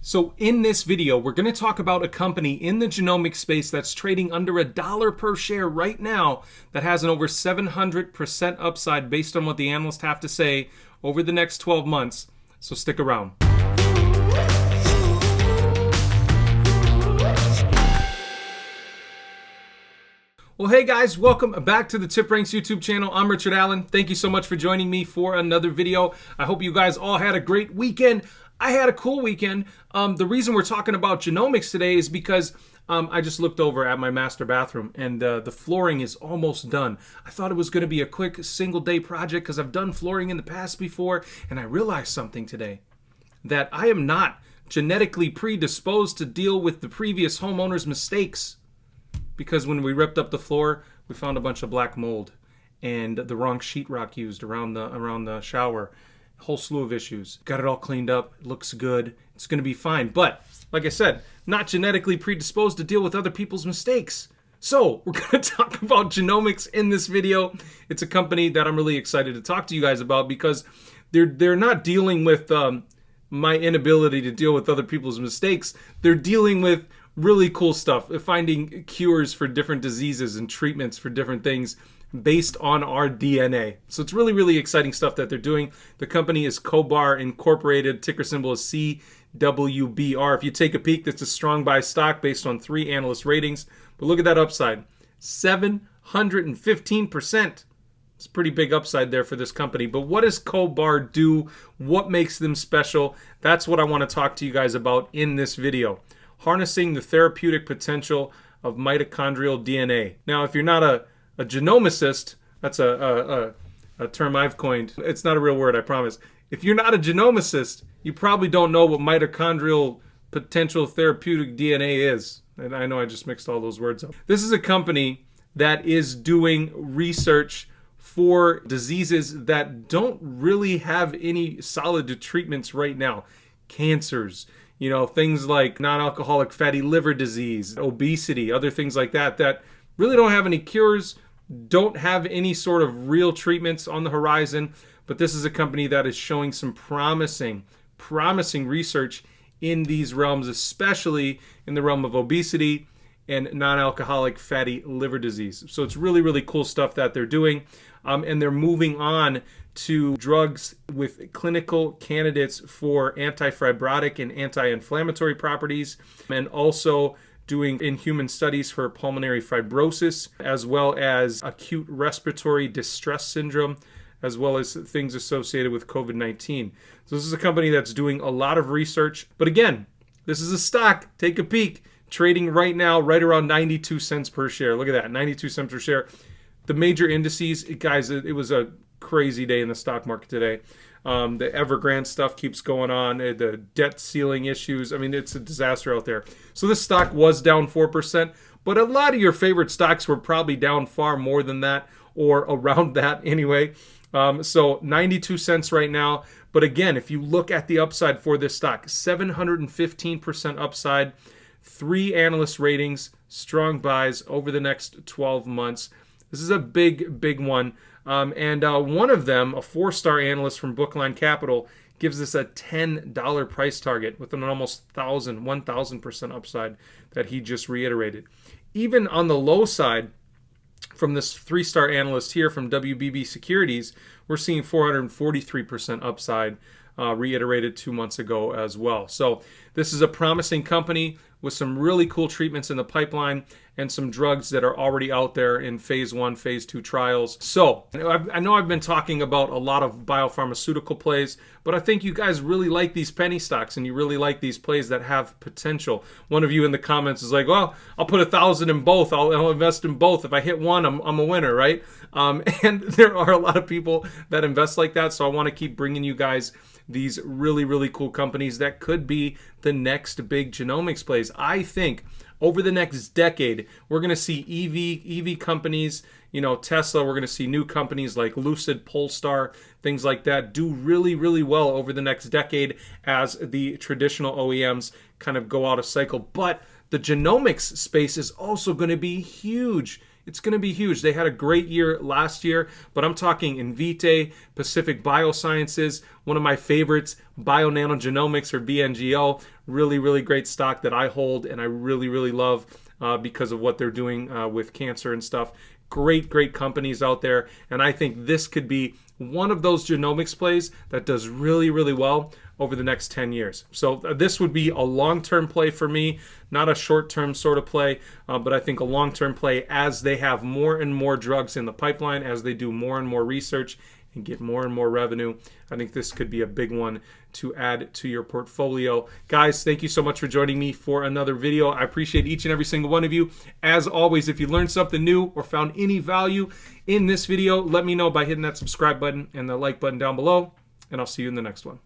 So in this video, we're going to talk about a company in the genomic space that's trading under $1 per share right now that has an over 700% upside based on what the analysts have to say over the next 12 months. So stick around. Well, hey guys, welcome back to the TipRanks YouTube channel. I'm Richard Allen. Thank you so much for joining me for another video. I hope you guys all had a great weekend. I had a cool weekend. The reason we're talking about genomics today is because I just looked over at my master bathroom and the flooring is almost done. I thought it was going to be a quick single day project because I've done flooring in the past before, and I realized something today, that I am not genetically predisposed to deal with the previous homeowner's mistakes. Because when we ripped up the floor, we found a bunch of black mold and the wrong sheetrock used around the shower. A whole slew of issues. Got it all cleaned up. It looks good. It's going to be fine. But like I said, not genetically predisposed to deal with other people's mistakes. So we're going to talk about Genomics in this video. It's a company that I'm really excited to talk to you guys about because they're not dealing with my inability to deal with other people's mistakes. They're dealing with really cool stuff, finding cures for different diseases and treatments for different things based on our DNA. So it's really, really exciting stuff that they're doing. The company is CoBar Incorporated. Ticker symbol is CWBR. If you take a peek, that's a strong buy stock based on 3 analyst ratings. But look at that upside, 715%. It's a pretty big upside there for this company. But what does CoBar do? What makes them special? That's what I want to talk to you guys about in this video. Harnessing the therapeutic potential of mitochondrial DNA. Now, if you're not a genomicist, that's a term I've coined. It's not a real word, I promise. If you're not a genomicist, you probably don't know what mitochondrial potential therapeutic DNA is. And I know I just mixed all those words up. This is a company that is doing research for diseases that don't really have any solid treatments right now. Cancers, things like non-alcoholic fatty liver disease, obesity, other things like that really don't have any cures, don't have any sort of real treatments on the horizon. But this is a company that is showing some promising research in these realms, especially in the realm of obesity and non-alcoholic fatty liver disease. So it's really, really cool stuff that they're doing. And they're moving on to drugs with clinical candidates for anti-fibrotic and anti-inflammatory properties, and also doing in-human studies for pulmonary fibrosis, as well as acute respiratory distress syndrome, as well as things associated with COVID-19. So this is a company that's doing a lot of research. But again, this is a stock, take a peek, trading right now right around 92 cents per share. Look at that, 92 cents per share. The major indices, guys, it was a crazy day in the stock market today. The Evergrande stuff keeps going on. The debt ceiling issues. I mean, it's a disaster out there. So this stock was down 4%, but a lot of your favorite stocks were probably down far more than that, or around that anyway. So 92 cents right now. But again, if you look at the upside for this stock, 715% upside, 3 analyst ratings, strong buys over the next 12 months. This is a big, big one. And one of them, a 4-star analyst from Bookline Capital, gives us a $10 price target with an almost 1,000% upside that he just reiterated. Even on the low side, from this 3-star analyst here from WBB Securities, we're seeing 443% upside reiterated 2 months ago as well. So this is a promising company with some really cool treatments in the pipeline and some drugs that are already out there in phase 1, phase 2 trials. So I know I've been talking about a lot of biopharmaceutical plays, but I think you guys really like these penny stocks and you really like these plays that have potential. One of you in the comments is like, well, I'll put 1,000 in both. I'll invest in both. If I hit one, I'm a winner, right? And there are a lot of people that invest like that. So I want to keep bringing you guys these really, really cool companies that could be the next big genomics plays. I think over the next decade, we're going to see EV companies, Tesla. We're going to see new companies like Lucid, Polestar, things like that do really, really well over the next decade as the traditional OEMs kind of go out of cycle. But the genomics space is also going to be huge it's going to be huge. They had a great year last year, but I'm talking Invitae, Pacific Biosciences, one of my favorites, Genomics or BNGO. Really, really great stock that I hold and I really, really love because of what they're doing with cancer and stuff. Great, great companies out there. And I think this could be one of those genomics plays that does really, really well over the next 10 years. So this would be a long-term play for me, not a short-term sort of play, but I think a long-term play as they have more and more drugs in the pipeline, as they do more and more research and get more and more revenue. I think this could be a big one to add to your portfolio. Guys, thank you so much for joining me for another video. I appreciate each and every single one of you. As always, if you learned something new or found any value in this video, let me know by hitting that subscribe button and the like button down below, and I'll see you in the next one.